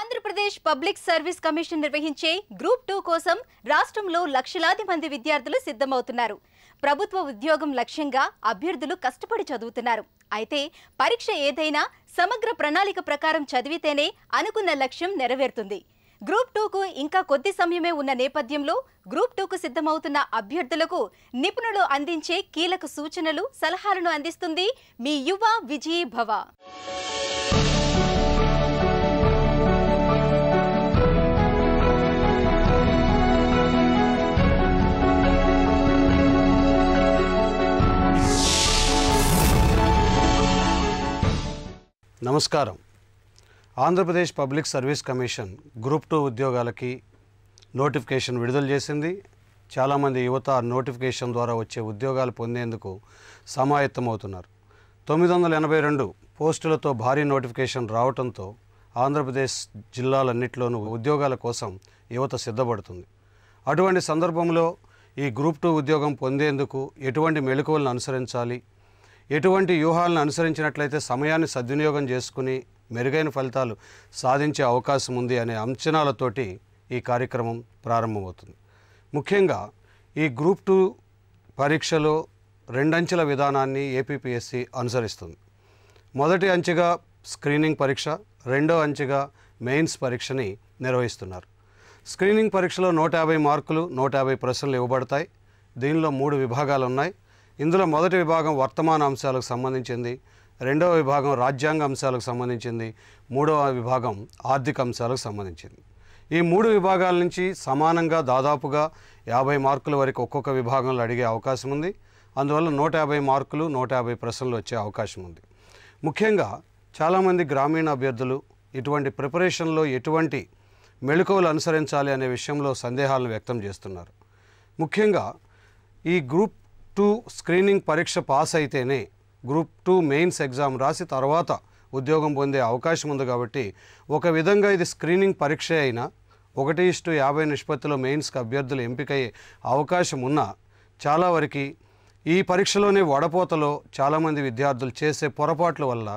Andhra Pradesh public service commission నిర్వహించే group 2 కోసం రాష్ట్రంలో లక్షలాది మంది విద్యార్థులు సిద్ధమవుతున్నారు. ప్రభుత్వ ఉద్యోగం లక్ష్యంగా అభ్యర్థులు కష్టపడి చదువుతున్నారు. అయితే పరీక్ష ఏదైనా సమగ్ర ప్రణాళిక ప్రకారం చదివితేనే అనుకున్న లక్ష్యం నెరవేరుతుంది. గ్రూప్ 2కు ఇంకా కొద్ది సమయమే ఉన్న నేపథ్యంలో గ్రూప్ 2కు సిద్ధమవుతున్న అభ్యర్థులకు నిపుణులు అందించే కీలక సూచనలు, సలహాలను అందిస్తుంది మీ యువ విజయీ భవ. నమస్కారం. Andhra Pradesh public service commission group 2 ఉద్యోగాలకి నోటిఫికేషన్ విడుదల చేసింది. చాలామంది యువత నోటిఫికేషన్ ద్వారా వచ్చే ఉద్యోగాలు పొందేందుకు సమాయత్తమవుతున్నారు. 982 పోస్టులతో భారీ నోటిఫికేషన్ రావడంతో ఆంధ్రప్రదేశ్ జిల్లాలన్నింటిలోనూ ఉద్యోగాల కోసం యువత సిద్ధపడుతుంది. అటువంటి సందర్భంలో ఈ గ్రూప్ 2 ఉద్యోగం పొందేందుకు ఎటువంటి మెళకువలను అనుసరించాలి, ఎటువంటి వ్యూహాలను అనుసరించినట్లయితే సమయాన్ని సద్వినియోగం చేసుకుని మెరుగైన ఫలితాలు సాధించే అవకాశం ఉంది అనే అంచనాలతోటి ఈ కార్యక్రమం ప్రారంభమవుతుంది. ముఖ్యంగా ఈ గ్రూప్ 2 పరీక్షలో 2 అంచెల విధానాన్ని ఏపీపీఎస్సీ అనుసరిస్తుంది. మొదటి అంచెగా స్క్రీనింగ్ పరీక్ష, రెండో అంచెగా మెయిన్స్ పరీక్షని నిర్వహిస్తున్నారు. స్క్రీనింగ్ పరీక్షలో 150 మార్కులు, 150 ప్రశ్నలు ఇవ్వబడతాయి. దీనిలో 3 విభాగాలు ఉన్నాయి. ఇందులో మొదటి విభాగం వర్తమాన అంశాలకు సంబంధించింది, రెండవ విభాగం రాజ్యాంగ అంశాలకు సంబంధించింది, మూడవ విభాగం ఆర్థిక అంశాలకు సంబంధించింది. ఈ 3 విభాగాల నుంచి సమానంగా దాదాపుగా 50 మార్కుల వరకు ఒక్కొక్క విభాగంలో అడిగే అవకాశం ఉంది. అందువల్ల 150 మార్కులు, 150 ప్రశ్నలు వచ్చే అవకాశం ఉంది. ముఖ్యంగా చాలామంది గ్రామీణ అభ్యర్థులు ఇటువంటి ప్రిపరేషన్లో ఎటువంటి మెళకువలు అనుసరించాలి అనే విషయంలో సందేహాలను వ్యక్తం చేస్తున్నారు. ముఖ్యంగా ఈ గ్రూప్ 2 స్క్రీనింగ్ పరీక్ష పాస్ అయితేనే గ్రూప్ 2 మెయిన్స్ ఎగ్జామ్ రాసి తర్వాత ఉద్యోగం పొందే అవకాశం ఉంది. కాబట్టి ఒక విధంగా ఇది స్క్రీనింగ్ పరీక్ష అయినా 1:50 నిష్పత్తిలో మెయిన్స్కి అభ్యర్థులు ఎంపికయ్యే అవకాశం ఉన్నా చాలా వరకు ఈ పరీక్షలోనే వడపోతలో చాలామంది విద్యార్థులు చేసే పొరపాట్ల వల్ల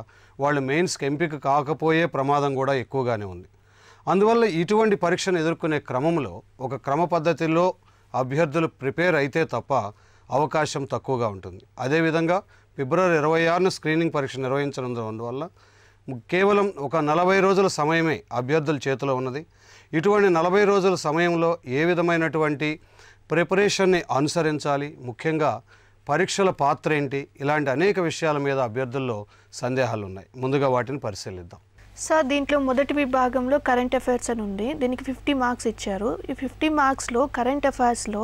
వాళ్ళు మెయిన్స్కి ఎంపిక కాకపోయే ప్రమాదం కూడా ఎక్కువగానే ఉంది. అందువల్ల ఇటువంటి పరీక్షను ఎదుర్కొనే క్రమంలో ఒక క్రమ పద్ధతిలో అభ్యర్థులు ప్రిపేర్ అయితే తప్ప అవకాశం తక్కువగా ఉంటుంది. అదేవిధంగా ఫిబ్రవరి 26న స్క్రీనింగ్ పరీక్ష నిర్వహించడం కేవలం ఒక 40 రోజుల సమయమే అభ్యర్థుల చేతిలో ఉన్నది. ఇటువంటి 40 రోజుల సమయంలో ఏ విధమైనటువంటి ప్రిపరేషన్ని అనుసరించాలి, ముఖ్యంగా పరీక్షల పాత్ర ఏంటి, ఇలాంటి అనేక విషయాల మీద అభ్యర్థుల్లో సందేహాలు ఉన్నాయి. ముందుగా వాటిని పరిశీలిద్దాం. సార్, దీంట్లో మొదటి విభాగంలో కరెంట్ అఫైర్స్ అని ఉంది. దీనికి 50 మార్క్స్ ఇచ్చారు. ఈ 50 మార్క్స్లో కరెంట్ అఫైర్స్లో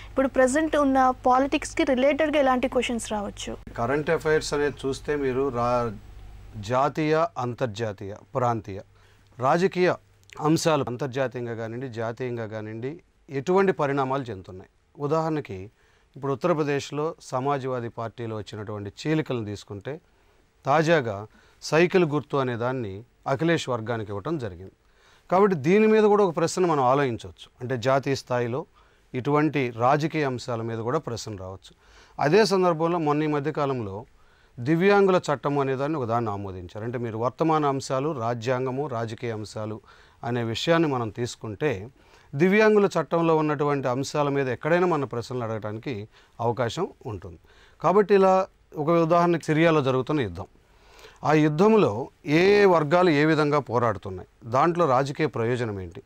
ఇప్పుడు ప్రజెంట్ ఉన్న పాలిటిక్స్కి రిలేటెడ్గా ఎలాంటి క్వశ్చన్స్ రావచ్చు? కరెంట్ అఫైర్స్ అనేది చూస్తే మీరు జాతీయ, అంతర్జాతీయ, ప్రాంతీయ రాజకీయ అంశాలు అంతర్జాతీయంగా కానివ్వండి, జాతీయంగా కానివ్వండి ఎటువంటి పరిణామాలు చెందుతున్నాయి. ఉదాహరణకి ఇప్పుడు ఉత్తరప్రదేశ్లో సమాజ్వాదీ పార్టీలో వచ్చినటువంటి చీలికలను తీసుకుంటే తాజాగా సైకిల్ గుర్తు అనే దాన్ని అఖిలేష్ వర్గానికి ఇవ్వటం జరిగింది. కాబట్టి దీని మీద కూడా ఒక ప్రశ్న మనం ఆలోచించవచ్చు. అంటే జాతీయ స్థాయిలో ఇటువంటి రాజకీయ అంశాల మీద కూడా ప్రశ్న రావచ్చు. అదే సందర్భంలో మొన్న ఈ మధ్యకాలంలో దివ్యాంగుల చట్టం అనేదాన్ని ఒకదాన్ని ఆమోదించారు. అంటే మీరు వర్తమాన అంశాలు, రాజ్యాంగము, రాజకీయ అంశాలు అనే విషయాన్ని మనం తీసుకుంటే దివ్యాంగుల చట్టంలో ఉన్నటువంటి అంశాల మీద ఎక్కడైనా మన ప్రశ్నలు అడగడానికి అవకాశం ఉంటుంది. కాబట్టి ఇలా ఒక ఉదాహరణకి సిరియాలో జరుగుతున్న యుద్ధం, ఆ యుద్ధంలో ఏ వర్గాలు ఏ విధంగా పోరాడుతున్నాయి, దాంట్లో రాజకీయ ప్రయోజనం ఏంటి,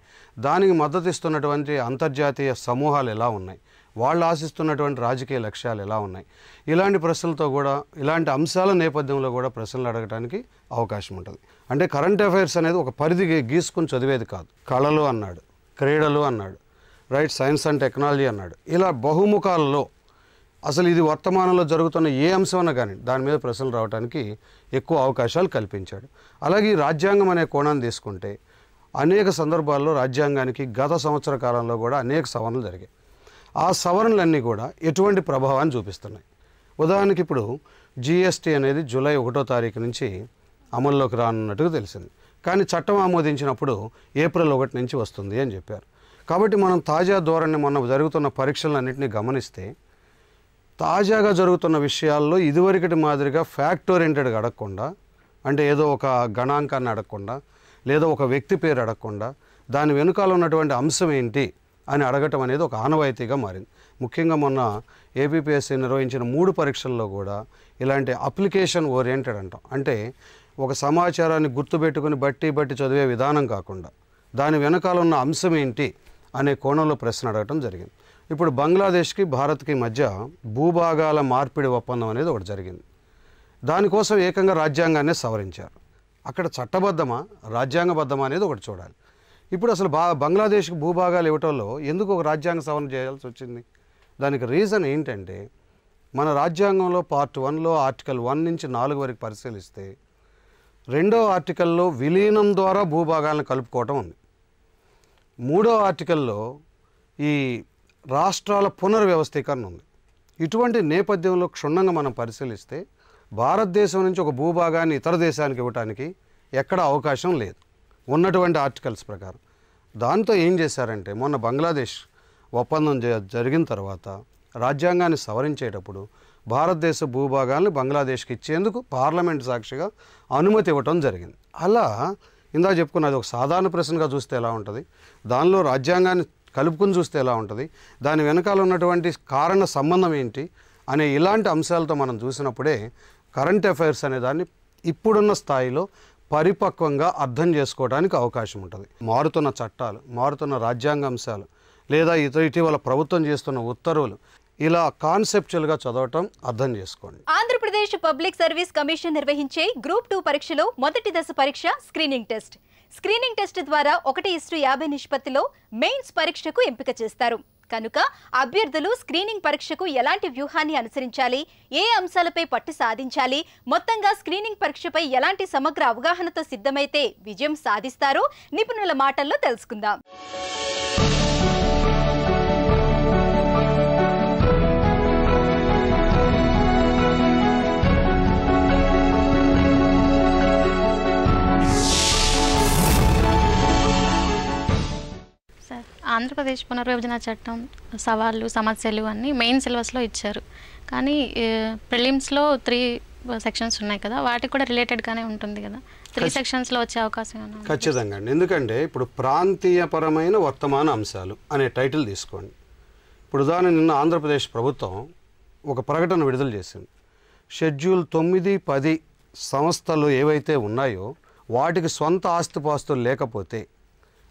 దానికి మద్దతు ఇస్తున్నటువంటి అంతర్జాతీయ సమూహాలు ఎలా ఉన్నాయి, వాళ్ళు ఆశిస్తున్నటువంటి రాజకీయ లక్ష్యాలు ఎలా ఉన్నాయి, ఇలాంటి ప్రశ్నలతో కూడా ఇలాంటి అంశాల నేపథ్యంలో కూడా ప్రశ్నలు అడగడానికి అవకాశం ఉంటుంది. అంటే కరెంట్ అఫైర్స్ అనేది ఒక పరిధి గీసుకుని చదివేది కాదు. కళలు అన్నాడు, క్రీడలు అన్నాడు, రైట్, సైన్స్ అండ్ టెక్నాలజీ అన్నాడు, ఇలా బహుముఖాలలో అసలు ఇది వర్తమానంలో జరుగుతున్న ఏ అంశమైనా కానీ దాని మీద ప్రశ్నలు రావడానికి ఎక్కువ అవకాశాలు కల్పించాడు. అలాగే రాజ్యాంగం అనే కోణాన్ని తీసుకుంటే అనేక సందర్భాల్లో రాజ్యాంగానికి గత సంవత్సర కాలంలో కూడా అనేక సవరణలు జరిగాయి. ఆ సవరణలన్నీ కూడా ఎటువంటి ప్రభావాన్ని చూపిస్తున్నాయి. ఉదాహరణకి ఇప్పుడు జిఎస్టీ అనేది జూలై 1వ తారీఖు నుంచి అమల్లోకి రానున్నట్టుగా తెలిసింది. కానీ చట్టం ఆమోదించినప్పుడు ఏప్రిల్ 1 నుంచి వస్తుంది అని చెప్పారు. కాబట్టి మనం తాజా ధోరణి మొన్న జరుగుతున్న పరీక్షలన్నింటినీ గమనిస్తే తాజాగా జరుగుతున్న విషయాల్లో ఇదివరకటి మాదిరిగా ఫ్యాక్ట్ ఓరియంటెడ్గా అడగకుండా, అంటే ఏదో ఒక గణాంకాన్ని అడగకుండా లేదా ఒక వ్యక్తి పేరు అడగకుండా దాని వెనుకాల ఉన్నటువంటి అంశం ఏంటి అని అడగటం అనేది ఒక ఆనవాయితీగా మారింది. ముఖ్యంగా మొన్న ఏపీపీఎస్సీ నిర్వహించిన 3 పరీక్షల్లో కూడా ఇలాంటి అప్లికేషన్ ఓరియంటెడ్ అంటాం, అంటే ఒక సమాచారాన్ని గుర్తుపెట్టుకుని బట్టి చదివే విధానం కాకుండా దాని వెనకాల ఉన్న అంశం ఏంటి అనే కోణంలో ప్రశ్న అడగటం జరిగింది. ఇప్పుడు బంగ్లాదేశ్కి భారత్కి మధ్య భూభాగాల మార్పిడి ఒప్పందం అనేది ఒకటి జరిగింది. దానికోసం ఏకంగా రాజ్యాంగాన్నే సవరించారు. అక్కడ చట్టబద్ధమా రాజ్యాంగబద్ధమా అనేది ఒకటి చూడాలి. ఇప్పుడు అసలు బంగ్లాదేశ్కి భూభాగాలు ఇవ్వటంలో ఎందుకు ఒక రాజ్యాంగ సవరణ చేయాల్సి వచ్చింది? దానికి రీజన్ ఏంటంటే మన రాజ్యాంగంలో పార్ట్ 1లో ఆర్టికల్ 1 నుంచి 4 వరకు పరిశీలిస్తే 2వ ఆర్టికల్లో విలీనం ద్వారా భూభాగాలను కలుపుకోవటం ఉంది. 3వ ఆర్టికల్లో ఈ రాష్ట్రాల పునర్వ్యవస్థీకరణ ఉంది. ఇటువంటి నేపథ్యంలో క్షుణ్ణంగా మనం పరిశీలిస్తే భారతదేశం నుంచి ఒక భూభాగాన్ని ఇతర దేశానికి ఇవ్వడానికి ఎక్కడ అవకాశం లేదు ఉన్నటువంటి ఆర్టికల్స్ ప్రకారం. దాంతో ఏం చేశారంటే మొన్న బంగ్లాదేశ్ ఒప్పందం జరిగిన తర్వాత రాజ్యాంగాన్ని సవరించేటప్పుడు భారతదేశ భూభాగాలను బంగ్లాదేశ్కి ఇచ్చేందుకు పార్లమెంట్ సాక్షిగా అనుమతి ఇవ్వటం జరిగింది. అలా ఇందాక చెప్పుకున్నది ఒక సాధారణ ప్రశ్నగా చూస్తే ఎలా ఉంటుంది, దానిలో రాజ్యాంగాన్ని కలుపుకుని చూస్తే ఎలా ఉంటుంది, దాని వెనకాల ఉన్నటువంటి కారణ సంబంధం ఏంటి అనే ఇలాంటి అంశాలతో మనం చూసినప్పుడే కరెంట్ అఫైర్స్ అనే దాన్ని ఇప్పుడున్న స్థాయిలో పరిపక్వంగా అర్థం చేసుకోవడానికి అవకాశం ఉంటుంది. మారుతున్న చట్టాలు, మారుతున్న రాజ్యాంగ అంశాలు, లేదా ఇటీవల ప్రభుత్వం చేస్తున్న ఉత్తర్వులు, ఇలా కాన్సెప్చువల్గా చదవటం అర్థం చేసుకోండి. ఆంధ్రప్రదేశ్ పబ్లిక్ సర్వీస్ కమిషన్ నిర్వహించే గ్రూప్ 2 పరీక్షలో మొదటి దశ పరీక్ష స్క్రీనింగ్ టెస్ట్. స్క్రీనింగ్ టెస్ట్ ద్వారా 1:50 నిష్పత్తిలో మెయిన్స్ పరీక్షకు ఎంపిక చేస్తారు. కనుక అభ్యర్థులు స్క్రీనింగ్ పరీక్షకు ఎలాంటి వ్యూహాన్ని అనుసరించాలి, ఏ అంశాలపై పట్టు సాధించాలి, మొత్తంగా స్క్రీనింగ్ పరీక్షపై ఎలాంటి సమగ్ర అవగాహనతో సిద్ధమైతే విజయం సాధిస్తారో నిపుణుల మాటల్లో తెలుసుకుందాం. ఆంధ్రప్రదేశ్ పునర్విభజన చట్టం సవాళ్ళు సమస్యలు అన్నీ మెయిన్ సిలబస్లో ఇచ్చారు. కానీ ప్రిలిమ్స్లో 3 సెక్షన్స్ ఉన్నాయి కదా, వాటికి కూడా రిలేటెడ్గానే ఉంటుంది కదా, 3 సెక్షన్స్లో వచ్చే అవకాశం ఏమన్నా? ఖచ్చితంగా అండి. ఎందుకంటే ఇప్పుడు ప్రాంతీయపరమైన వర్తమాన అంశాలు అనే టైటిల్ తీసుకోండి. ఇప్పుడు ఉదాహరణ నిన్న ఆంధ్రప్రదేశ్ ప్రభుత్వం ఒక ప్రకటన విడుదల చేసింది. షెడ్యూల్ 9, 10 సంస్థలు ఏవైతే ఉన్నాయో వాటికి సొంత ఆస్తిపాస్తులు లేకపోతే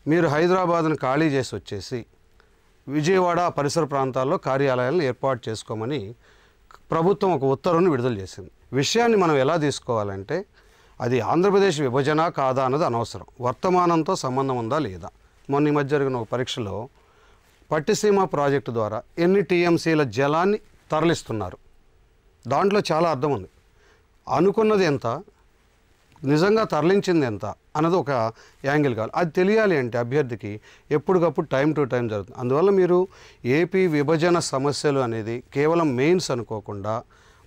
మీరు హైదరాబాద్ను ఖాళీ చేసి వచ్చేసి విజయవాడ పరిసర ప్రాంతాల్లో కార్యాలయాలను ఏర్పాటు చేసుకోమని ప్రభుత్వం ఒక ఉత్తర్వును విడుదల చేసింది. విషయాన్ని మనం ఎలా తీసుకోవాలంటే అది ఆంధ్రప్రదేశ్ విభజన కాదా అన్నది అనవసరం, వర్తమానంతో సంబంధం ఉందా లేదా. మొన్న ఈ మధ్య జరిగిన ఒక పరీక్షలో పట్టిసీమ ప్రాజెక్టు ద్వారా ఎన్ని టీఎంసీల జలాన్ని తరలిస్తున్నారు, దాంట్లో చాలా అర్థం ఉంది. అనుకున్నది ఎంత, నిజంగా తరలించింది ఎంత అన్నది ఒక యాంగిల్ కావాలి. అది తెలియాలి అంటే అభ్యర్థికి ఎప్పటికప్పుడు టైం టు టైం జరుగుతుంది. అందువల్ల మీరు ఏపీ విభజన సమస్యలు అనేది కేవలం మెయిన్స్ అనుకోకుండా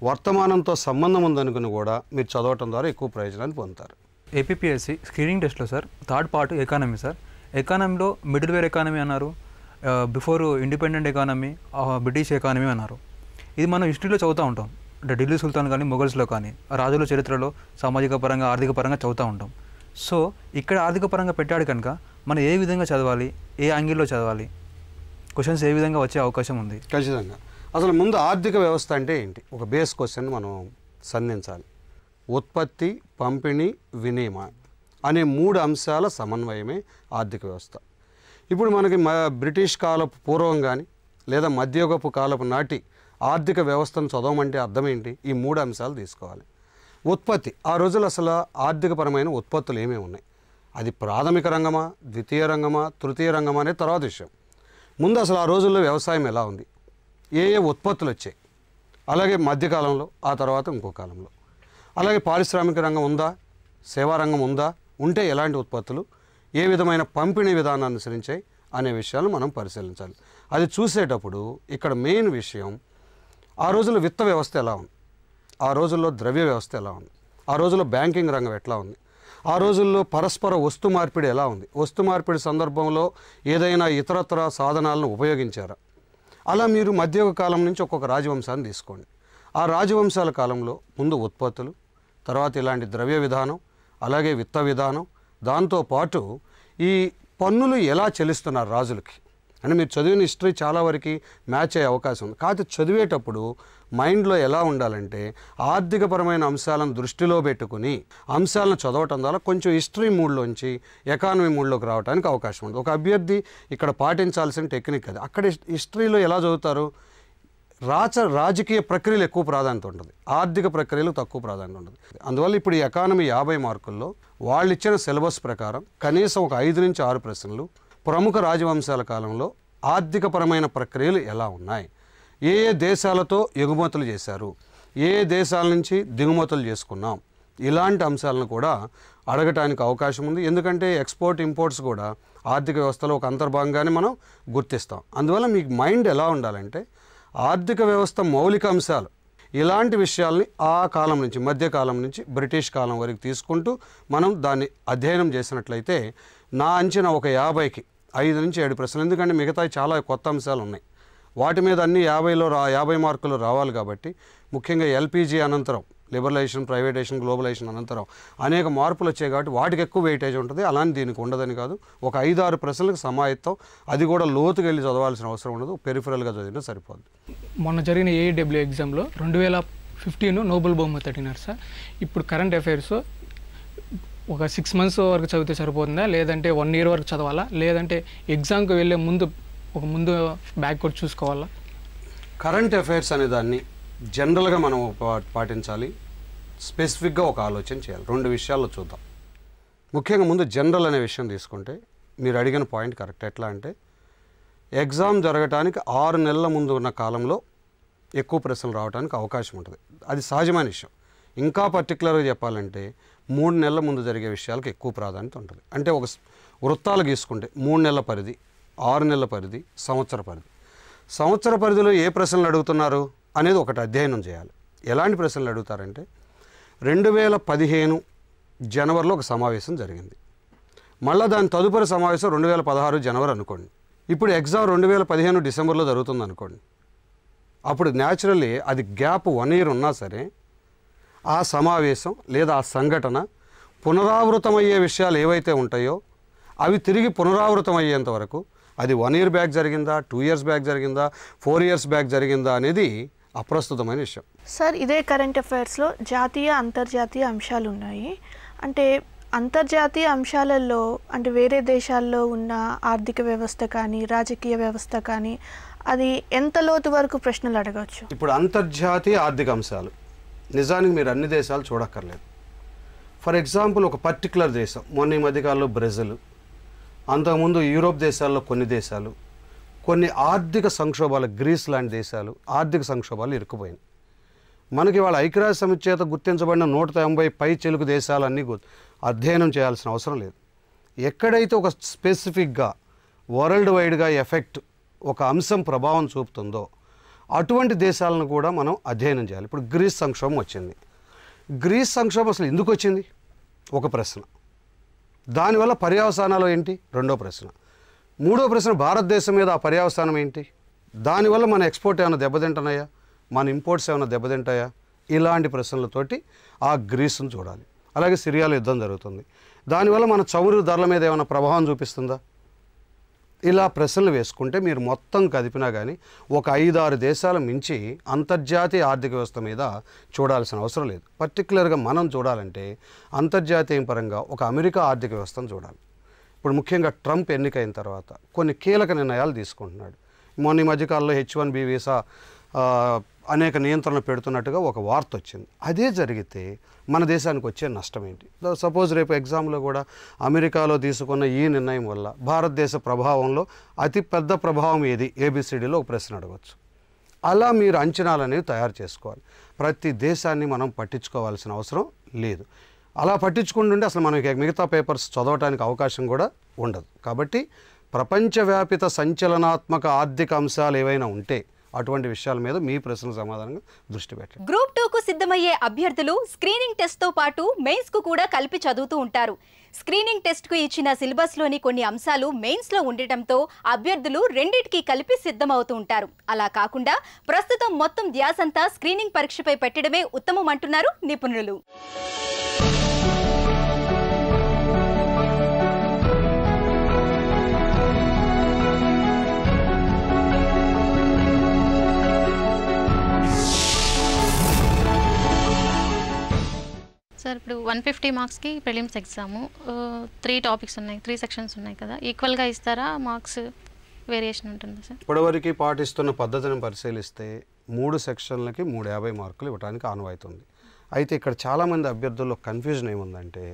వర్తమానంతో సంబంధం ఉందనుకుని కూడా మీరు చదవటం ద్వారా ఎక్కువ ప్రయోజనాన్ని పొందుతారు. ఏపీపీఎస్సీ స్క్రీనింగ్ టెస్ట్లో sir 3rd part economy sir. ఎకానమీలో మిడిల్ వేర్ ఎకానమీ అన్నారు, before independent economy, British economy అన్నారు. ఇది మనం హిస్టరీలో చదువుతూ ఉంటాం, అంటే ఢిల్లీ సుల్తాన్ కానీ మొఘల్స్లో కానీ రాజుల చరిత్రలో సామాజిక పరంగా ఆర్థిక పరంగా చదువుతూ ఉంటాం. సో ఇక్కడ ఆర్థిక పరంగా పెట్టాడు కనుక మనం ఏ విధంగా చదవాలి, ఏ యాంగిల్లో చదవాలి, క్వశ్చన్స్ ఏ విధంగా వచ్చే అవకాశం ఉంది? ఖచ్చితంగా. అసలు ముందు ఆర్థిక వ్యవస్థ అంటే ఏంటి, ఒక బేస్ క్వశ్చన్ మనం సంధించాలి. ఉత్పత్తి, పంపిణీ, వినిమయం అనే 3 అంశాల సమన్వయమే ఆర్థిక వ్యవస్థ. ఇప్పుడు మనకి బ్రిటిష్ కాలపు పూర్వం కానీ లేదా మధ్యయుగపు కాలపు నాటి ఆర్థిక వ్యవస్థను చదవమంటే అర్థం ఏంటి? ఈ 3 అంశాలు తీసుకోవాలి. ఉత్పత్తి, ఆ రోజులు అసలు ఆర్థికపరమైన ఉత్పత్తులు ఏమేమి ఉన్నాయి, అది ప్రాథమిక రంగమా, ద్వితీయ రంగమా, తృతీయ రంగమా అనేది తర్వాత విషయం. ముందు అసలు ఆ రోజుల్లో వ్యవసాయం ఎలా ఉంది, ఏ ఉత్పత్తులు వచ్చాయి, అలాగే మధ్యకాలంలో, ఆ తర్వాత ఇంకో కాలంలో, అలాగే పారిశ్రామిక రంగం ఉందా, సేవా రంగం ఉందా, ఉంటే ఎలాంటి ఉత్పత్తులు, ఏ విధమైన పంపిణీ విధానాన్ని అనుసరించాయి అనే విషయాలు మనం పరిశీలించాలి. అది చూసేటప్పుడు ఇక్కడ మెయిన్ విషయం ఆ రోజుల్లో విత్త వ్యవస్థ ఎలా ఉంది, ఆ రోజుల్లో ద్రవ్య వ్యవస్థ ఎలా ఉంది, ఆ రోజుల్లో బ్యాంకింగ్ రంగం ఎట్లా ఉంది, ఆ రోజుల్లో పరస్పర వస్తు మార్పిడి ఎలా ఉంది, వస్తు మార్పిడి సందర్భంలో ఏదైనా ఇతరత్ర సాధనాలను ఉపయోగించారా. అలా మీరు మధ్యయుగ కాలం నుంచి ఒక్కొక్క రాజవంశాన్ని తీసుకోండి. ఆ రాజవంశాల కాలంలో ముందు ఉత్పత్తులు, తర్వాత ఇలాంటి ద్రవ్య విధానం, అలాగే విత్త విధానం, దాంతోపాటు ఈ పన్నులు ఎలా చెల్లిస్తున్నారు రాజులకి అంటే మీరు చదివిన హిస్టరీ చాలా వరకు మ్యాచ్ అయ్యే అవకాశం ఉంది. కాకపోతే చదివేటప్పుడు మైండ్లో ఎలా ఉండాలంటే ఆర్థికపరమైన అంశాలను దృష్టిలో పెట్టుకుని అంశాలను చదవటం ద్వారా కొంచెం హిస్టరీ మూడ్లోంచి ఎకానమీ మూడ్లోకి రావడానికి అవకాశం ఉంది. ఒక అభ్యర్థి ఇక్కడ పాటించాల్సిన టెక్నిక్ అది. అక్కడ హిస్టరీలో ఎలా చదువుతారు? రాజకీయ ప్రక్రియలు ఎక్కువ ప్రాధాన్యత ఉంటుంది, ఆర్థిక ప్రక్రియలు తక్కువ ప్రాధాన్యత ఉంటుంది. అందువల్ల ఇప్పుడు ఈ ఎకానమీ 50 మార్కుల్లో వాళ్ళు ఇచ్చిన సిలబస్ ప్రకారం కనీసం ఒక 5 నుంచి 6 ప్రశ్నలు ప్రముఖ రాజవంశాల కాలంలో ఆర్థికపరమైన ప్రక్రియలు ఎలా ఉన్నాయి, ఏ ఏ దేశాలతో ఎగుమతులు చేశారు, ఏ ఏ దేశాల నుంచి దిగుమతులు చేసుకున్నాం, ఇలాంటి అంశాలను కూడా అడగటానికి అవకాశం ఉంది. ఎందుకంటే ఎక్స్పోర్ట్ ఇంపోర్ట్స్ కూడా ఆర్థిక వ్యవస్థలో ఒక అంతర్భాగంగానే మనం గుర్తిస్తాం. అందువల్ల మీకు మైండ్ ఎలా ఉండాలంటే ఆర్థిక వ్యవస్థ మౌలిక అంశాలు ఇలాంటి విషయాల్ని ఆ కాలం నుంచి మధ్యకాలం నుంచి బ్రిటిష్ కాలం వరకు తీసుకుంటూ మనం దాన్ని అధ్యయనం చేసినట్లయితే నా అంచనా ఒక 50కి 5 నుంచి 7 ప్రశ్నలు. ఎందుకంటే మిగతా చాలా కొత్త అంశాలు ఉన్నాయి, వాటి మీద అన్ని 50 మార్కులు రావాలి. కాబట్టి ముఖ్యంగా ఎల్పిజి అనంతరం లిబరలైజేషన్, ప్రైవేటైజేషన్, గ్లోబలైజేషన్ అనంతరం అనేక మార్పులు వచ్చాయి కాబట్టి వాటికి ఎక్కువ వెయిటేజ్ ఉంటుంది. అలానే దీనికి ఉండదని కాదు, ఒక 5-6 ప్రశ్నలకు సమాయత్తం, అది కూడా లోతుకి వెళ్ళి చదవాల్సిన అవసరం ఉండదు, పెరిఫరల్గా చదివినా సరిపోద్ది. మొన్న జరిగిన ఏఈడబ్ల్యూ ఎగ్జామ్లో 2015 నోబెల్ బహుమతి తట్టినారు సార్. ఇప్పుడు కరెంట్ అఫైర్స్ ఒక 6 months వరకు చదివితే సరిపోతుందా, లేదంటే 1 year వరకు చదవాలా, లేదంటే ఎగ్జామ్కి వెళ్ళే ముందు బ్యాక్ కూడా చూసుకోవాలా? కరెంట్ అఫైర్స్ అనే దాన్ని జనరల్గా మనం పాటించాలి, స్పెసిఫిక్గా ఒక ఆలోచన చేయాలి. 2 విషయాల్లో చూద్దాం. ముఖ్యంగా ముందు జనరల్ అనే విషయం తీసుకుంటే మీరు అడిగిన పాయింట్ కరెక్ట్. ఎట్లా అంటే ఎగ్జామ్ జరగటానికి 6 నెలల ముందు ఉన్న కాలంలో ఎక్కువ ప్రశ్నలు రావడానికి అవకాశం ఉంటుంది, అది సహజమైన విషయం. ఇంకా పర్టికులర్గా చెప్పాలంటే 3 నెలల ముందు జరిగే విషయాలకు ఎక్కువ ప్రాధాన్యత ఉంటుంది. అంటే ఒక వృత్తాలు గీసుకుంటే 3 నెలల పరిధి, 6 నెలల పరిధి, సంవత్సర పరిధి. సంవత్సర పరిధిలో ఏ ప్రశ్నలు అడుగుతున్నారు అనేది ఒకటి అధ్యయనం చేయాలి. ఎలాంటి ప్రశ్నలు అడుగుతారంటే 2015 జనవరిలో ఒక సమావేశం జరిగింది, మళ్ళీ దాని తదుపరి సమావేశం 2016 జనవరి అనుకోండి. ఇప్పుడు ఎగ్జామ్ 2015 డిసెంబర్లో జరుగుతుంది అనుకోండి. అప్పుడు న్యాచురల్లీ అది గ్యాప్ 1 year ఉన్నా సరే ఆ సమావేశం లేదా ఆ సంఘటన పునరావృతమయ్యే విషయాలు ఏవైతే ఉంటాయో అవి తిరిగి పునరావృతం అయ్యేంత వరకు అది 1 year బ్యాక్ జరిగిందా, 2 years బ్యాక్ జరిగిందా, 4 years బ్యాక్ జరిగిందా అనేది అప్రస్తుతమైన విషయం. సార్, ఇదే కరెంట్ అఫైర్స్లో జాతీయ అంతర్జాతీయ అంశాలు ఉన్నాయి. అంటే అంతర్జాతీయ అంశాలలో అంటే వేరే దేశాల్లో ఉన్న ఆర్థిక వ్యవస్థ కానీ రాజకీయ వ్యవస్థ కానీ అది ఎంత లోతు వరకు ప్రశ్నలు అడగవచ్చు? ఇప్పుడు అంతర్జాతీయ ఆర్థిక అంశాలు నిజానికి మీరు అన్ని దేశాలు చూడక్కర్లేదు. ఫర్ ఎగ్జాంపుల్ ఒక పర్టికులర్ దేశం, మొన్న ఈ మధ్యకాలంలో బ్రెజిల్, అంతకుముందు యూరోప్ దేశాల్లో కొన్ని దేశాలు, కొన్ని ఆర్థిక సంక్షోభాలు, గ్రీస్ లాంటి దేశాలు ఆర్థిక సంక్షోభాలు ఇరుక్కుపోయినాయి. మనకి వాళ్ళ ఐక్యరాజ్య సమితి చేత గుర్తించబడిన 180 పై చెలుకు దేశాలన్నీ అధ్యయనం చేయాల్సిన అవసరం లేదు. ఎక్కడైతే ఒక స్పెసిఫిక్గా వరల్డ్ వైడ్గా ఎఫెక్ట్ ఒక అంశం ప్రభావం చూపుతుందో అటువంటి దేశాలను కూడా మనం అధ్యయనం చేయాలి. ఇప్పుడు గ్రీస్ సంక్షోభం వచ్చింది. గ్రీస్ సంక్షోభం అసలు ఎందుకు వచ్చింది? ఒక ప్రశ్న. దానివల్ల పర్యవసానాలు ఏంటి? 2వ ప్రశ్న. 3వ ప్రశ్న, భారతదేశం మీద ఆ పర్యవసానం ఏంటి? దానివల్ల మన ఎక్స్పోర్ట్ ఏమైనా దెబ్బతింటున్నాయా, మన ఇంపోర్ట్స్ ఏమైనా దెబ్బతింటాయా? ఇలాంటి ప్రశ్నలతోటి ఆ గ్రీస్ను చూడాలి. అలాగే సిరియాలో యుద్ధం జరుగుతుంది, దానివల్ల మన చమురు ధరల మీద ఏమైనా ప్రభావం చూపిస్తుందా? ఇలా ప్రశ్నలు వేసుకుంటే మీరు మొత్తం కదిపినా కానీ ఒక 5-6 దేశాల మించి అంతర్జాతీయ ఆర్థిక వ్యవస్థ మీద చూడాల్సిన అవసరం లేదు. పర్టికులర్గా మనం చూడాలంటే అంతర్జాతీయ పరంగా ఒక అమెరికా ఆర్థిక వ్యవస్థను చూడాలి. ఇప్పుడు ముఖ్యంగా ట్రంప్ ఎన్నికైన తర్వాత కొన్ని కీలక నిర్ణయాలు తీసుకుంటున్నాడు. మొన్న ఈ మధ్యకాలంలో H1B వీసా అనేక నియంత్రణ పెడుతున్నట్టుగా ఒక వార్త వచ్చింది. అదే జరిగితే మన దేశానికి వచ్చే నష్టం ఏంటి? సపోజ్ రేపు ఎగ్జామ్లో కూడా అమెరికాలో తీసుకున్న ఈ నిర్ణయం వల్ల భారతదేశ ప్రభావంలో అతి పెద్ద ప్రభావం ఏది, ABCDలో ఒక ప్రశ్న అడగవచ్చు. అలా మీరు అంచనాలు అనేవి తయారు చేసుకోవాలి. ప్రతి దేశాన్ని మనం పట్టించుకోవాల్సిన అవసరం లేదు. అలా పట్టించుకుంటుంటే అసలు మనకి మిగతా పేపర్స్ చదవడానికి అవకాశం కూడా ఉండదు. కాబట్టి ప్రపంచవ్యాపిత సంచలనాత్మక ఆర్థిక అంశాలు ఏవైనా ఉంటే అటువంటి విషయాల మీద మీ ప్రశ్నకు సమాధానంగా దృష్టి పెట్టండి. గ్రూప్ 2కు సిద్ధమయ్యే అభ్యర్థులు స్క్రీనింగ్ టెస్ట్తో పాటు మెయిన్స్కు కూడా కలిపి చదువుతూ ఉంటారు. స్క్రీనింగ్ టెస్ట్కు ఇచ్చిన సిలబస్లోని కొన్ని అంశాలు మెయిన్స్లో ఉండటంతో అభ్యర్థులు రెండింటికి కలిపి సిద్ధమవుతూ ఉంటారు. అలా కాకుండా ప్రస్తుతం మొత్తం ధ్యాసంతా స్క్రీనింగ్ పరీక్షపై పెట్టడమే ఉత్తమం అంటున్నారు నిపుణులు. 150 మార్క్స్కి ప్రిలిమ్స్ ఎగ్జాము 3 టాపిక్స్ ఉన్నాయి, 3 సెక్షన్స్ ఉన్నాయి కదా, ఈక్వల్గా ఇస్తారా? మార్క్స్ వేరియేషన్ ఉంటుందా సార్? ఇప్పటివరకు పాటిస్తున్న పద్ధతిని పరిశీలిస్తే 3 సెక్షన్లకి 350 మార్కులు ఇవ్వడానికి ఆనవాయితుంది. అయితే ఇక్కడ చాలామంది అభ్యర్థుల్లో కన్ఫ్యూజన్ ఏముందంటే,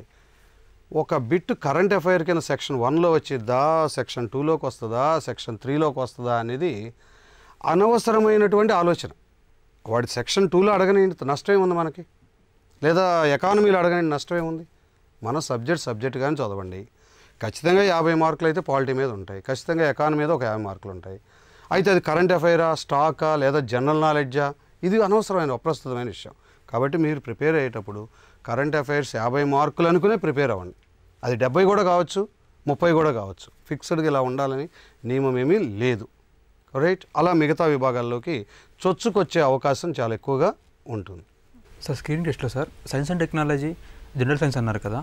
ఒక బిట్ కరెంట్ అఫైర్ కింద సెక్షన్ 1లో వచ్చిద్దా, సెక్షన్ 2లోకి వస్తుందా, సెక్షన్ 3లోకి వస్తుందా అనేది అనవసరమైనటువంటి ఆలోచన. వాడి సెక్షన్ 2లో అడగని నష్టం ఏముంది మనకి, లేదా ఎకానమీలో అడగని నష్టం ఏముంది? మన సబ్జెక్ట్గానే చదవండి. ఖచ్చితంగా 50 మార్కులు అయితే పాలిటీ మీద ఉంటాయి, ఖచ్చితంగా ఎకానమీ మీద ఒక 50 మార్కులు ఉంటాయి. అయితే అది కరెంట్ అఫైరా, స్టాకా, లేదా జనరల్ నాలెడ్జా, ఇది అనవసరమైన అప్రస్తుతమైన విషయం. కాబట్టి మీరు ప్రిపేర్ అయ్యేటప్పుడు కరెంట్ అఫైర్స్ 50 మార్కులు అనుకునే ప్రిపేర్ అవ్వండి. అది 70 కూడా కావచ్చు, 30 కూడా కావచ్చు. ఫిక్స్డ్గా ఇలా ఉండాలని నియమం ఏమీ లేదు. రైట్? అలా మిగతా విభాగాల్లోకి చొచ్చుకొచ్చే అవకాశం చాలా ఎక్కువగా ఉంటుంది. సార్ స్క్రీనింగ్ టెస్ట్లో sir science and technology, general science అన్నారు కదా,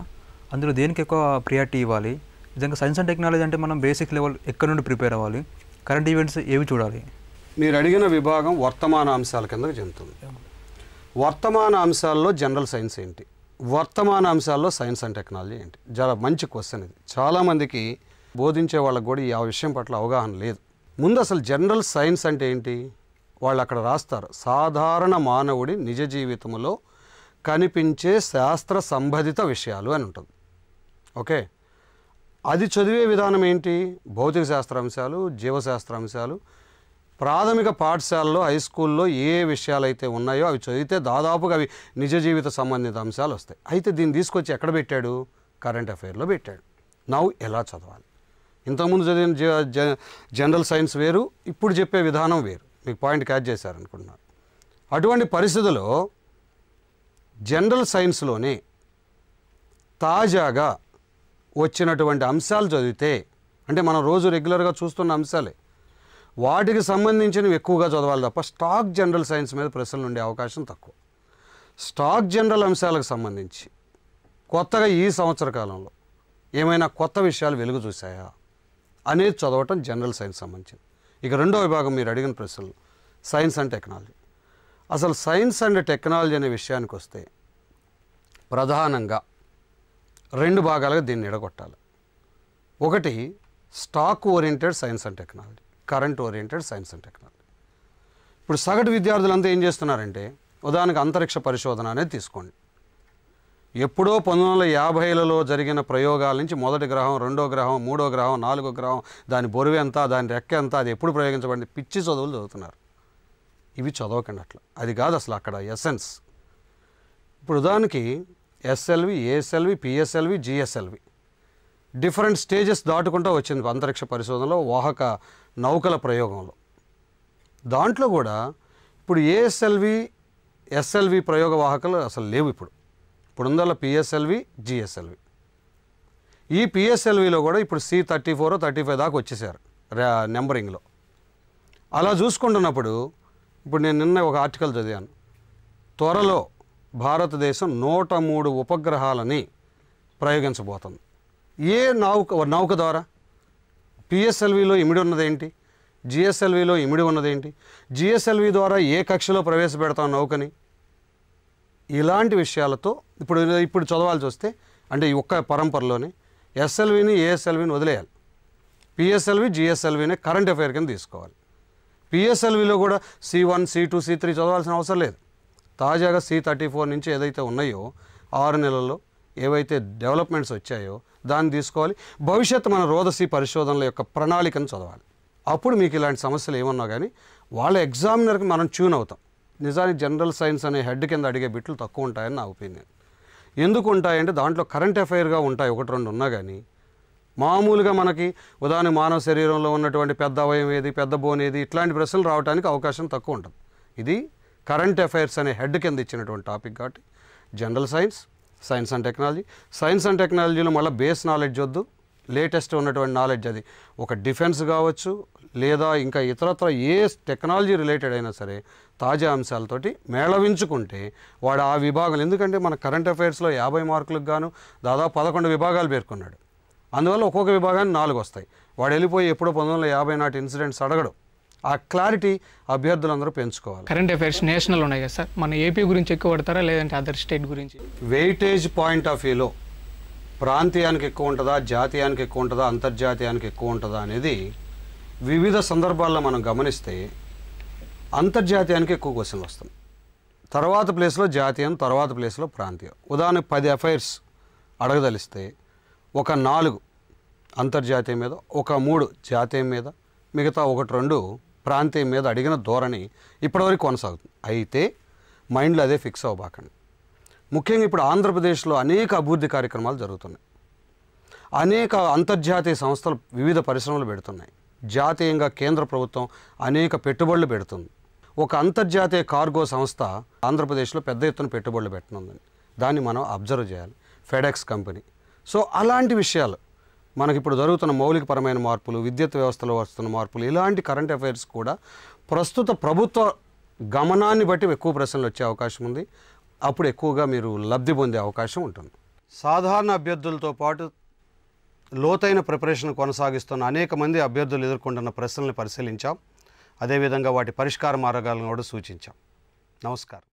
అందులో దేనికి ఎక్కువ ప్రియారిటీ ఇవ్వాలి? నిజంగా సైన్స్ అండ్ టెక్నాలజీ అంటే మనం బేసిక్ లెవెల్ ఎక్కడి నుండి ప్రిపేర్ అవ్వాలి? కరెంట్ ఈవెంట్స్ ఏవి చూడాలి? మీరు అడిగిన విభాగం వర్తమాన అంశాల కిందకు చెందుతుంది. వర్తమాన అంశాల్లో జనరల్ సైన్స్ ఏంటి, వర్తమాన అంశాల్లో సైన్స్ అండ్ టెక్నాలజీ ఏంటి? చాలా మంచి క్వశ్చన్ ఇది. చాలామందికి బోధించే వాళ్ళకు కూడా ఈ విషయం పట్ల అవగాహన లేదు. ముందు అసలు జనరల్ సైన్స్ అంటే ఏంటి? వాళ్ళు అక్కడ రాస్తారు, సాధారణ మానవుడి నిజ జీవితంలో కనిపించే శాస్త్ర సంబంధిత విషయాలు అని ఉంటుంది. ఓకే, అది చదివే విధానం ఏంటి? భౌతిక శాస్త్ర అంశాలు, జీవశాస్త్ర అంశాలు. ప్రాథమిక పాఠశాలలో, హై స్కూల్లో ఏ విషయాలు అయితే ఉన్నాయో అవి చదివితే దాదాపుగా అవి నిజ జీవిత సంబంధిత అంశాలు వస్తాయి. అయితే దీన్ని తీసుకొచ్చి ఎక్కడ పెట్టాడు? కరెంట్ అఫైర్లో పెట్టాడు. నవ్వు ఎలా చదవాలి? ఇంతకుముందు చదివిన జనరల్ సైన్స్ వేరు, ఇప్పుడు చెప్పే విధానం వేరు. మీకు పాయింట్ క్యాచ్ చేశారనుకుంటున్నారు. అటువంటి పరిస్థితుల్లో జనరల్ సైన్స్లోనే తాజాగా వచ్చినటువంటి అంశాలు చదివితే, అంటే మనం రోజు రెగ్యులర్గా చూస్తున్న అంశాలే, వాటికి సంబంధించినవి ఎక్కువగా చదవాలి తప్ప స్టాక్ జనరల్ సైన్స్ మీద ప్రశ్నలు ఉండే అవకాశం తక్కువ. స్టాక్ జనరల్ అంశాలకు సంబంధించి కొత్తగా ఈ సంవత్సర కాలంలో ఏమైనా కొత్త విషయాలు వెలుగు చూసాయా అనేది చదవటం జనరల్ సైన్స్ సంబంధించింది. ఇక రెండో విభాగం మీరు అడిగిన ప్రశ్నలు సైన్స్ అండ్ టెక్నాలజీ. అసలు సైన్స్ అండ్ టెక్నాలజీ అనే విషయానికి వస్తే ప్రధానంగా 2 భాగాలుగా దీన్ని ఎడగొట్టాలి. ఒకటి stock oriented science and technology, current oriented science and technology. ఇప్పుడు సగటు విద్యార్థులంతా ఏం చేస్తున్నారంటే, ఉదాహరణకు అంతరిక్ష పరిశోధన అనేది తీసుకోండి. ఎప్పుడో 1950లలో జరిగిన ప్రయోగాల నుంచి మొదటి గ్రహం, రెండో గ్రహం, మూడో గ్రహం, 4వ గ్రహం, దాని బరువు ఎంత, దాని రెక్క ఎంత, అది ఎప్పుడు ప్రయోగించబడింది, పిచ్చి చదువులు చదువుతున్నారు. ఇవి చదవకండి అట్లా. అది కాదు అసలు అక్కడ ఎసెన్స్. ఇప్పుడు ఉదాహరణకి SLV, ASLV, PSLV, GSLV different stages దాటుకుంటూ వచ్చింది అంతరిక్ష పరిశోధనలో, వాహక నౌకల ప్రయోగంలో. దాంట్లో కూడా ఇప్పుడు ఏఎస్ఎల్వి, ఎస్ఎల్వి ప్రయోగ వాహకాలు అసలు లేవు. ఇప్పుడుందల్లా పిఎస్ఎల్వి, జిఎస్ఎల్వి. ఈ పిఎస్ఎల్విలో కూడా ఇప్పుడు C34, 35 దాకా వచ్చేసారు నెంబరింగ్లో. అలా చూసుకుంటున్నప్పుడు ఇప్పుడు నేను నిన్న ఒక ఆర్టికల్ చదివాను, త్వరలో భారతదేశం 103 ఉపగ్రహాలని ప్రయోగించబోతుంది. ఏ నౌక ద్వారా? పిఎస్ఎల్విలో ఇమిడి ఉన్నదేంటి, జిఎస్ఎల్విలో ఇమిడి ఉన్నదేంటి, జిఎస్ఎల్వి ద్వారా ఏ కక్షలో ప్రవేశపెడతాం నౌకని? ఇలాంటి విషయాలతో ఇప్పుడు చదవాల్సి వస్తే, అంటే ఈ ఒక్క పరంపరలోనే ఎస్ఎల్విని, ఏఎస్ఎల్విని వదిలేయాలి. పిఎస్ఎల్వి, జిఎస్ఎల్విని కరెంట్ అఫైర్ కింద తీసుకోవాలి. పిఎస్ఎల్విలో కూడా C1, C2, C3 చదవాల్సిన అవసరం లేదు. తాజాగా C34 నుంచి ఏదైతే ఉన్నాయో 6 నెలల్లో ఏవైతే డెవలప్మెంట్స్ వచ్చాయో దాన్ని తీసుకోవాలి. భవిష్యత్తు మన రోదసీ పరిశోధనల యొక్క ప్రణాళికను చదవాలి. అప్పుడు మీకు ఇలాంటి సమస్యలు ఏమన్నా కానీ వాళ్ళ ఎగ్జామినర్కి మనం ట్యూన్ అవుతాం. నిజానికి జనరల్ సైన్స్ అనే హెడ్ కింద అడిగే బిట్లు తక్కువ ఉంటాయని నా ఒపీనియన్. ఎందుకు ఉంటాయంటే దాంట్లో కరెంట్ అఫైర్గా ఉంటాయి, 1-2 ఉన్నా కానీ మామూలుగా మనకి ఉదాహరణ మానవ శరీరంలో ఉన్నటువంటి పెద్ద అవయవం ఏది, పెద్ద బోన్ ఏది, ఇట్లాంటి ప్రశ్నలు రావడానికి అవకాశం తక్కువ ఉంటుంది. ఇది కరెంట్ అఫైర్స్ అనే హెడ్ కింద ఇచ్చినటువంటి టాపిక్ కాబట్టి general science, science and technology. Science and టెక్నాలజీలో మళ్ళీ బేస్ నాలెడ్జ్ వద్దు, లేటెస్ట్ ఉన్నటువంటి నాలెడ్జ్, అది ఒక డిఫెన్స్ కావచ్చు లేదా ఇంకా ఇతరత్ర ఏ టెక్నాలజీ రిలేటెడ్ అయినా సరే తాజా అంశాలతోటి మేళవించుకుంటే వాడు ఆ విభాగం, ఎందుకంటే మన కరెంట్ అఫైర్స్లో 50 మార్కులకు గాను దాదాపు 11 విభాగాలు పేర్కొన్నాడు. అందువల్ల ఒక్కొక్క విభాగానికి 4 వస్తాయి. వాడు వెళ్ళిపోయి ఎప్పుడో 1950 నాటి ఇన్సిడెంట్స్ అడగడు. ఆ క్లారిటీ అభ్యర్థులందరూ పెంచుకోవాలి. కరెంట్ అఫైర్స్ నేషనల్ ఉన్నాయి కదా సార్, మన ఏపీ గురించి ఎక్కువ పడతారా లేదంటే అదర్ స్టేట్ గురించి? వెయిటేజ్ పాయింట్ ఆఫ్ వ్యూలో ప్రాంతీయానికి ఎక్కువ ఉంటుందా, జాతీయానికి ఎక్కువ ఉంటుందా, అంతర్జాతీయానికి ఎక్కువ ఉంటుందా అనేది వివిధ సందర్భాల్లో మనం గమనిస్తే అంతర్జాతీయానికి ఎక్కువ క్వశ్చన్లు వస్తాయి. తర్వాత ప్లేస్లో జాతీయం, తర్వాత ప్లేస్లో ప్రాంతీయం. ఉదాహరణకు 10 అఫైర్స్ అడగదలిస్తే ఒక 4 అంతర్జాతీయం మీద, ఒక 3 జాతీయం మీద, మిగతా 1-2 ప్రాంతీయం మీద అడిగిన ధోరణి ఇప్పటివరకు కొనసాగుతుంది. అయితే మైండ్లో అదే ఫిక్స్ అవ్వబాకండి. ముఖ్యంగా ఇప్పుడు ఆంధ్రప్రదేశ్లో అనేక అభివృద్ధి కార్యక్రమాలు జరుగుతున్నాయి. అనేక అంతర్జాతీయ సంస్థలు వివిధ పరిశ్రమలు పెడుతున్నాయి. జాతీయంగా కేంద్ర ప్రభుత్వం అనేక పెట్టుబడులు పెడుతుంది. ఒక అంతర్జాతీయ కార్గో సంస్థ ఆంధ్రప్రదేశ్లో పెద్ద ఎత్తున పెట్టుబడులు పెట్టనుందని దాన్ని మనం అబ్జర్వ్ చేయాలి. FedEx company. సో అలాంటి విషయాలు మనకిప్పుడు జరుగుతున్న మౌలికపరమైన మార్పులు, విద్యుత్ వ్యవస్థలో వస్తున్న మార్పులు, ఇలాంటి కరెంట్ అఫైర్స్ కూడా ప్రస్తుత ప్రభుత్వ గమనాన్ని బట్టి ఎక్కువ ప్రశ్నలు వచ్చే అవకాశం ఉంది. అప్పుడు ఎక్కువగా మీరు లబ్ధి పొందే అవకాశం ఉంటుంది. సాధారణ అభ్యర్థులతో పాటు లోతైన ప్రిపరేషన్ కొనసాగిస్తున్న అనేక మంది అభ్యర్థులు ఎదుర్కొంటున్న ప్రశ్నల్ని పరిశీలించాం. అదేవిధంగా వాటి పరిష్కార మార్గాలను కూడా సూచించాం. నమస్కారం.